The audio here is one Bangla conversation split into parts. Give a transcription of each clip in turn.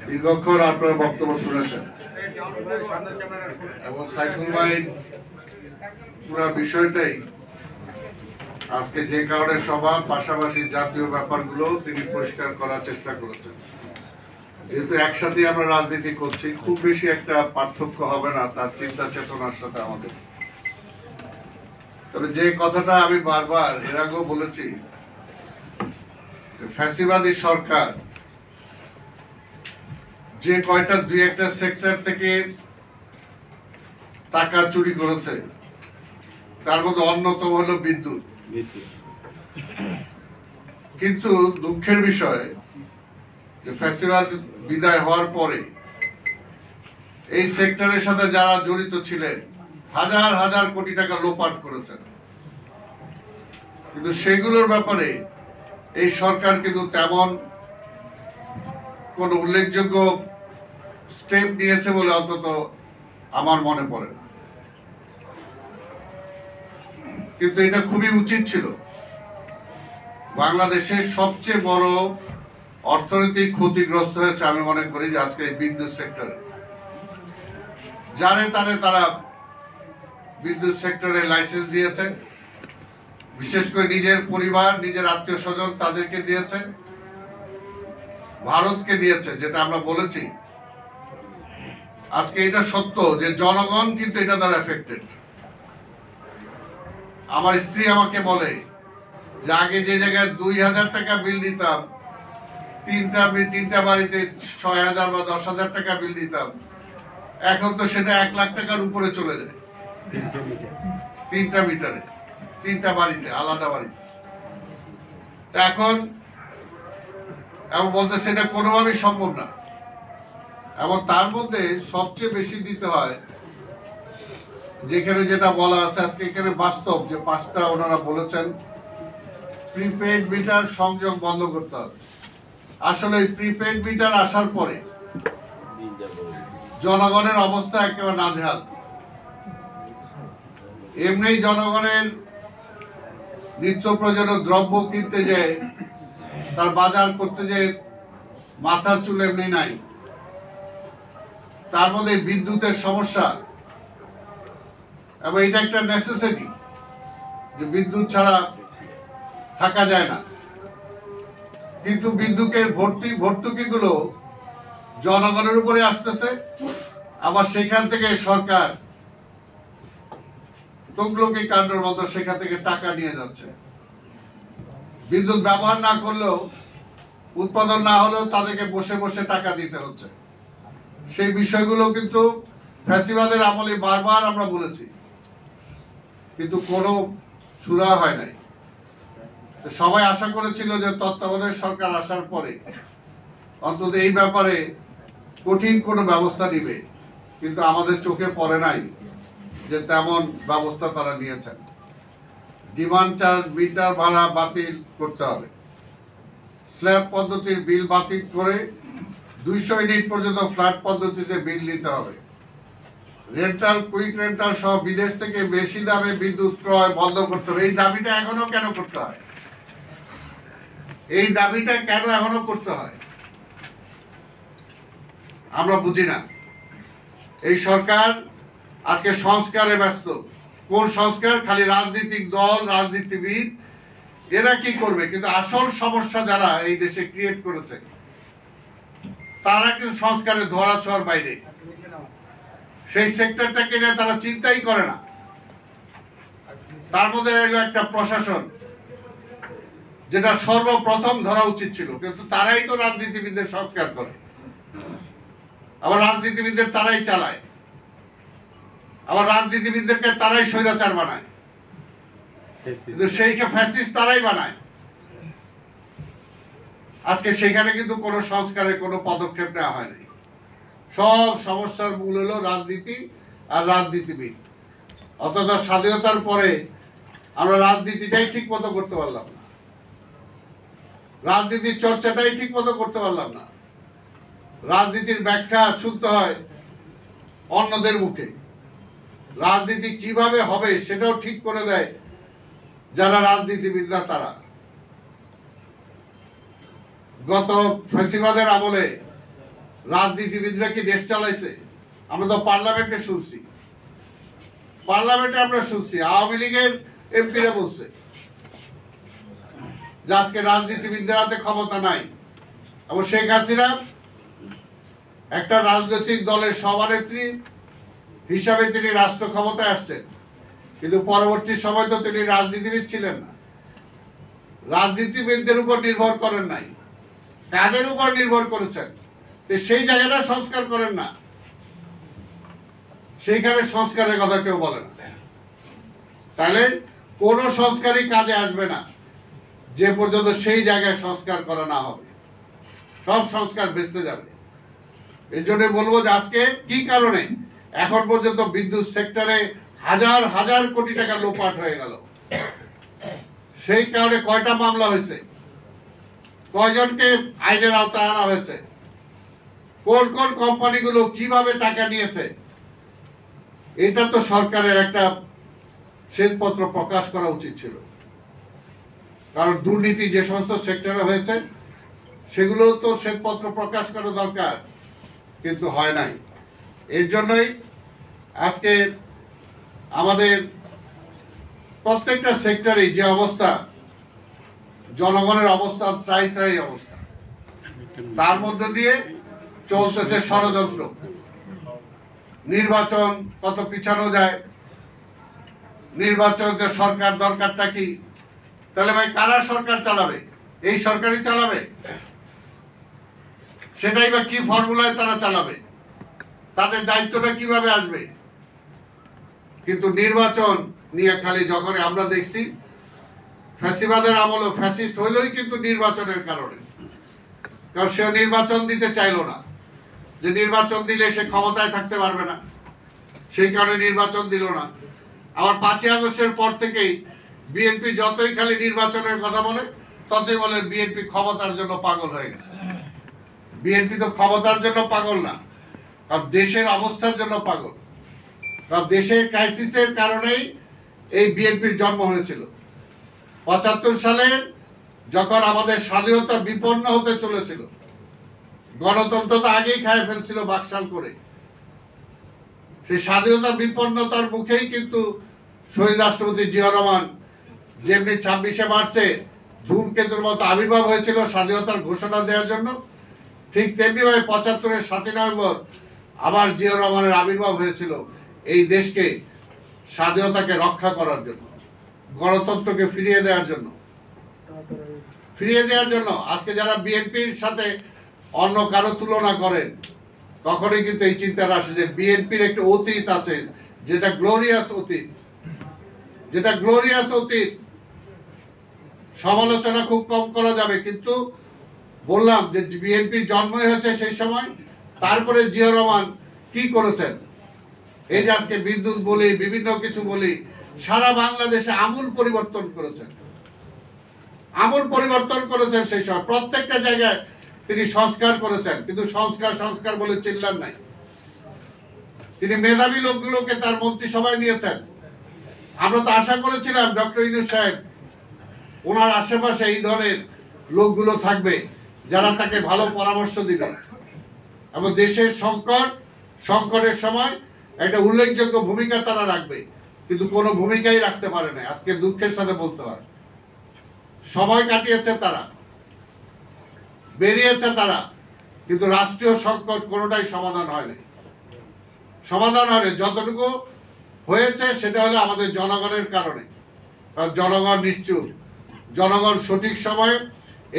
দীর্ঘক্ষণ আপনার বক্তব্য শুনেছেন এবং সাইফুল ভাই পুরো বিষয়টাই আজকে যে কারণে সভা পাশাপাশি জাতীয় ব্যাপারগুলো তিনি পরিষ্কার করার চেষ্টা করেছেন। যেহেতু একসাথে আমরা রাজনীতি করছি, খুব বেশি একটা পার্থক্য হবে না তার চিন্তা চেতনার সাথে আমাদের। তবে যে কথাটা আমি বারবার এর আগেও বলেছি, ফ্যাসিবাদী সরকার যে কয়টা দুই একটা সেক্টর থেকে টাকা চুরি করেছে তার মধ্যে অন্যতম হলো বিদ্যুৎ। কিন্তু দুঃখের বিষয় যে ফ্যাসিবাদ বিদায় হওয়ার পরে এই সেক্টরের সাথে যারা জড়িত ছিলেন হাজার হাজার কোটি টাকা লোপাট করেছেন, কিন্তু সেগুলোর ব্যাপারে এই সরকার কিন্তু তেমন কোন উল্লেখযোগ্য স্টেপ নিয়েছে বলে অন্তত আমার মনে পড়ে না। কিন্তু এটা খুবই উচিত ছিল। বাংলাদেশের সবচেয়ে বড় অর্থনৈতিক ক্ষতিগ্রস্ত হয়েছে আমি মনে করি যে আজকে বিদ্যুৎ সেক্টরে। জানে তারে তারা বিদ্যুৎ সেক্টরে লাইসেন্স দিয়েছে, বিশেষ করে নিজের পরিবার নিজের আত্মীয় স্বজন তাদেরকে দিয়েছে, ভারতকে দিয়েছে। যেটা আমরা বলেছি আজকে এটা সত্য যে জনগণ কিন্তু এটা দ্বারা এফেক্টেড। আমার স্ত্রী আমাকে বলে যে আগে যে জায়গায় 2000 টাকা বিল দিতাম, তিনটা বাড়িতে 6000 বা 10,000 টাকা বিল দিতাম, এখন তো সেটা 1 লাখ টাকার উপরে চলে যায়। 3টা মিটারে 3টা বাড়িতে, আলাদা বাড়িতে। এখন এবং বলতে সেটা কোনোভাবেই সম্ভব না। এবং তার মধ্যে সবচেয়ে বেশি দিতে হয় যেখানে যেটা বলা আছে আজকে এখানে বাস্তব যে 5টা ওনারা বলেছেন প্রিপেড মিটার সংযোগ বন্ধ করতে হবে। আসলে এই প্রিপেড মিটার আসার পরে জনগণের অবস্থা একেবারে নাজেহাল। এমনি জনগণের নিত্য প্রয়োজনীয় দ্রব্য কিনতে যায়, তার বাজার করতে যে মাথার চুল এমনি নাই, তার মধ্যে বিদ্যুতের সমস্যা। এবং এটা একটা নেসেসিটি যে বিদ্যুৎ ছাড়া থাকা যায় না। কিন্তু বিদ্যুতের ভর্তুকিগুলো জনগণের উপরে আসতেছে, আবার সেখান থেকে সরকার তুগলকি কাণ্ডের মতো সেখান থেকে টাকা নিয়ে যাচ্ছে। বিদ্যুৎ ব্যবহার না করলেও, উৎপাদন না হলেও তাদেরকে বসে বসে টাকা দিতে হচ্ছে। সেই বিষয়গুলো কিন্তু ফ্যাসিবাদের আমলে বারবার আমরা বলেছি, কিন্তু কোনো সুরা হয় নাই। সবাই আশা করেছিল যে তত্ত্বাবধায়ক সরকার আসার পরে অন্তত এই ব্যাপারে কঠিন কোনো ব্যবস্থা নিবে, কিন্তু আমাদের চোখে পড়ে নাই যে তেমন ব্যবস্থা তারা নিয়েছেন। ডিমান্ড চার্জ মিটার ভাড়া বাতিল করতে হবে, স্ল্যাব পদ্ধতির বিল বাতিল করে 200 ইউনিট পর্যন্ত ফ্ল্যাট পদ্ধতিতে বিল নিতে হবে, রেন্টাল কুইক রেন্টাল সহ বিদেশ থেকে বেশি দামে বিদ্যুৎ ক্রয় বন্ধ করতে হবে। এই দাবিটা এখনো কেন করতে হয়? এই দাবিটা কেন এখনো করতে হয় আমরা বুঝি না। এই সরকার আজকে সংস্কারে ব্যস্ত। কোন সংস্কার? খালি রাজনৈতিক দল, রাজনীতিবিদ এরা কি করবে, কিন্তু আসল সমস্যা যারা এই দেশে ক্রিয়েট করেছে তারা কিন্তু সংস্কারের ধরাছোঁয়ার বাইরে। সেই সেক্টরটাকে নিয়ে তারা চিন্তাই করে না। তার মধ্যে এলো একটা প্রশাসন যেটা সর্বপ্রথম ধরা উচিত ছিল, কিন্তু তারাই তো রাজনীতিবিদদের সংস্কার করে, আবার রাজনীতিবিদদের তারাই চালায়, আবার রাজনীতিবিদদেরকে তারাই স্বৈরাচার বানায়, কিন্তু সেইকে ফ্যাসিস্ট তারাই বানায়। আজকে সেখানে কিন্তু কোনো সংস্কারের কোনো পদক্ষেপ নেওয়া হয়নি। সব সমস্যার মূল হলো রাজনীতি আর রাজনীতিবিদ। অথচ স্বাধীনতার পরে আমরা রাজনীতিটাই ঠিক মতো করতে পারলাম না, রাজনীতির চর্চাটাই ঠিক মতো করতে পারলাম না। রাজনীতির ব্যাখ্যা শুনতে হয় অন্যদের মুখে, রাজনীতি কিভাবে হবে সেটাও ঠিক করে দেয় যারা রাজনীতিবিদরা। তারা গত ফ্যাসিবাদের আমলে রাজনীতিবিদরা কি দেশ চালাইছে? আমরা তো পার্লামেন্টে শুনছি, আমরা শুনছি আওয়ামী লীগের এমপিরা বলছে যে আজকে রাজনীতিবিদদের হাতে ক্ষমতা নাই। এবং শেখ হাসিনা একটা রাজনৈতিক দলের সভানেত্রী হিসাবে তিনি রাষ্ট্র ক্ষমতায় আসছেন, কিন্তু পরবর্তী সময় তো তিনি রাজনীতিবিদ ছিলেন না। রাজনীতিবিদদের উপর নির্ভর করেন নাই, কাদের উপর নির্ভর করেছেন? সেই জায়গাটা সংস্কার করেন না, সেইখানে সংস্কারের কথা কেউ বলে না। তাহলে কোন সংস্কারই কাজে আসবে না যে পর্যন্ত সেই জায়গায় সংস্কার করা না হবে। সব সংস্কার বেঁচতে যাবে। এই জন্য বলবো যে আজকে কি কারণে এখন পর্যন্ত বিদ্যুৎ সেক্টরে হাজার হাজার কোটি টাকা লোপাট হয়ে গেল, সেই কারণে কয়টা মামলা হয়েছে, কয়জনকে আইনের আওতায় আনা হয়েছে, কোন কোন কোম্পানিগুলো কিভাবে টাকা নিয়েছে, এটা তো সরকারের একটা শ্বেতপত্র প্রকাশ করা উচিত ছিল। কারণ দুর্নীতি যে সমস্ত সেক্টরে হয়েছে সেগুলো তো শ্বেতপত্র প্রকাশ করা দরকার, কিন্তু হয় নাই। এর জন্যই আজকে আমাদের প্রত্যেকটা সেক্টরে যে অবস্থা, জনগণের অবস্থা ত্রাই ত্রাই অবস্থা, তার মধ্যে দিয়ে চলতেছে ষড়যন্ত্র। নির্বাচন কত পিছানো যায়, নির্বাচনকে সরকার দরকারটা কি? তাহলে ভাই কারা সরকার চালাবে? এই সরকারই চালাবে? সেটাই বা কি ফর্মুলায় তারা চালাবে? তাদের দায়িত্বটা কিভাবে আসবে? কিন্তু নির্বাচন নিয়ে খালি যখন আমরা দেখছি ফ্যাসিবাদের আমলে ফ্যাসিস্ট হইলই কিন্তু নির্বাচনের কারণে, কারণ সে নির্বাচন দিতে চাইলো না, যে নির্বাচন দিলে সে ক্ষমতায় থাকতে পারবে না, সেই কারণে নির্বাচন দিল না। আবার 5ই আগস্টের পর থেকেই বিএনপি যতই খালি নির্বাচনের কথা বলে ততই বলে বিএনপি ক্ষমতার জন্য পাগল হয়ে গেছে। বিএনপি তো ক্ষমতার জন্য পাগল না, কারণ দেশের অবস্থার জন্য পাগল। কারণ দেশের ক্রাইসিসের কারণেই এই বিএনপির জন্ম হয়েছিল। 75 সালে যখন আমাদের স্বাধীনতা বিপন্ন হতে চলেছিল, গণতন্ত্র তো আগেই খায় ফেলছিল বাকশাল করে, সেই স্বাধীনতা বিপন্নতার মুখেই কিন্তু শহীদ রাষ্ট্রপতি জিয়া রহমান যেমনি 26শে মার্চে ধূমকেতুর মতো আবির্ভাব হয়েছিল স্বাধীনতার ঘোষণা দেওয়ার জন্য, ঠিক তেমনি ভাবে 75-এর 7ই নভেম্বর আবার জিয়া রহমানের আবির্ভাব হয়েছিল এই দেশকে স্বাধীনতাকে রক্ষা করার জন্য, গণতন্ত্রকে ফিরিয়ে দেওয়ার জন্য। আজকে যারা বিএনপির সাথে অন্য কারো তুলনা করেন, তখনই কিন্তু এই চিন্তাটা আসে যে বিএনপির একটা অতীত আছে, যেটা গ্লোরিয়াস অতীত। সমালোচনা খুব কম করা যাবে, কিন্তু বললাম যে বিএনপির জন্মই হয়েছে সেই সময়। তারপরে জিয়া রহমান কি করেছেন, এই যে আজকে বিদ্যুৎ বলি, বিভিন্ন কিছু বলি, সারা বাংলাদেশে আমূল পরিবর্তন করেছেন। সেই সময় প্রত্যেকটা জায়গায় তিনি সংস্কার করেছেন, কিন্তু সংস্কার বলে চিল্লান নাই। তিনি মেধাবী লোকগুলোকে তার মন্ত্রিসভায় নিয়েছেন। আমরা তো আশা করেছিলাম ডক্টর ইউনূস সাহেব, ওনার আশেপাশে এই ধরনের লোকগুলো থাকবে যারা তাকে ভালো পরামর্শ দিবে এবং দেশের সংকটের সময় একটা উল্লেখযোগ্য ভূমিকা তারা রাখবে, কিন্তু কোনো ভূমিকাই রাখতে পারে না। আজকে দুঃখের সাথে বলতে হয়, সময় কাটিয়েছে তারা, বেরিয়েছে তারা, কিন্তু রাষ্ট্রীয় সংকট কোনোটাই সমাধান হয়নি। যতটুকু হয়েছে সেটা হলো আমাদের জনগণের কারণে। কারণ জনগণ নিশ্চুপ, জনগণ সঠিক সময়ে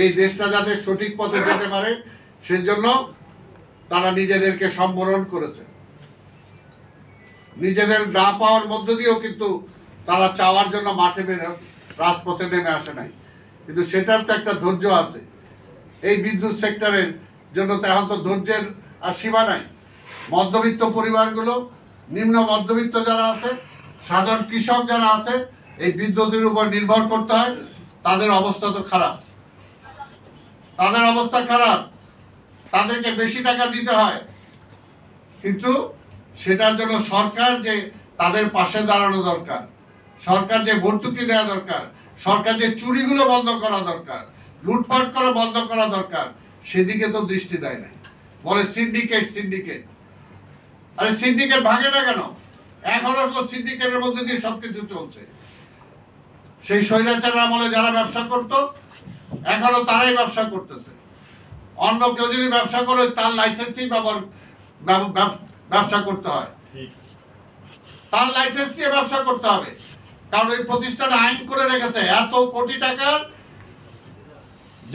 এই দেশটা যাতে সঠিক পথে যেতে পারে সেজন্য তারা নিজেদেরকে সম্বরণ করেছে। নিজেদের না পাওয়ার মধ্য দিয়েও কিন্তু তারা চাওয়ার জন্য মাঠে রাজপথে নেমে আসে নাই, কিন্তু সেটার তো একটা ধৈর্য আছে। এই বিদ্যুৎ সেক্টরের জন্য তো এখন তো ধৈর্যের আর সীমা নাই। মধ্যবিত্ত পরিবারগুলো, নিম্ন মধ্যবিত্ত যারা আছে, সাধারণ কৃষক যারা আছে, এই বিদ্যুতের উপর নির্ভর করতে হয়, তাদের অবস্থা তো খারাপ। তাদেরকে বেশি টাকা দিতে হয়, কিন্তু সেটার জন্য সরকার যে তাদের পাশে দাঁড়ানো দরকার, সরকার যে ভর্তুকি দেওয়া দরকার, সরকার যে চুরিগুলো বন্ধ করা দরকার, লুটপাট করা বন্ধ করা দরকার, সেদিকে তো দৃষ্টি দেয় নাই। বলে সিন্ডিকেট সিন্ডিকেট। আরে সিন্ডিকেট ভাঙে না কেন? এখনো তো সিন্ডিকেটের মধ্যে দিয়ে সবকিছু চলছে। সেই স্বৈরাচার আমলে যারা ব্যবসা করত এখনো তারাই ব্যবসা করতেছে। অন্য কেউ যদি ব্যবসা করে তার লাইসেন্সই ব্যবসা করতে হয়, তার লাইসেন্স নিয়ে ব্যবসা করতে হবে। কারণ এই প্রতিষ্ঠানে আইন করে রেখেছে এত কোটি টাকা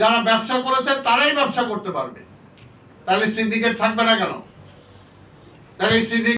যারা ব্যবসা করেছে তারাই ব্যবসা করতে পারবে। তাহলে সিন্ডিকেট থাকবে না কেন? তাহলে সিন্ডিকেট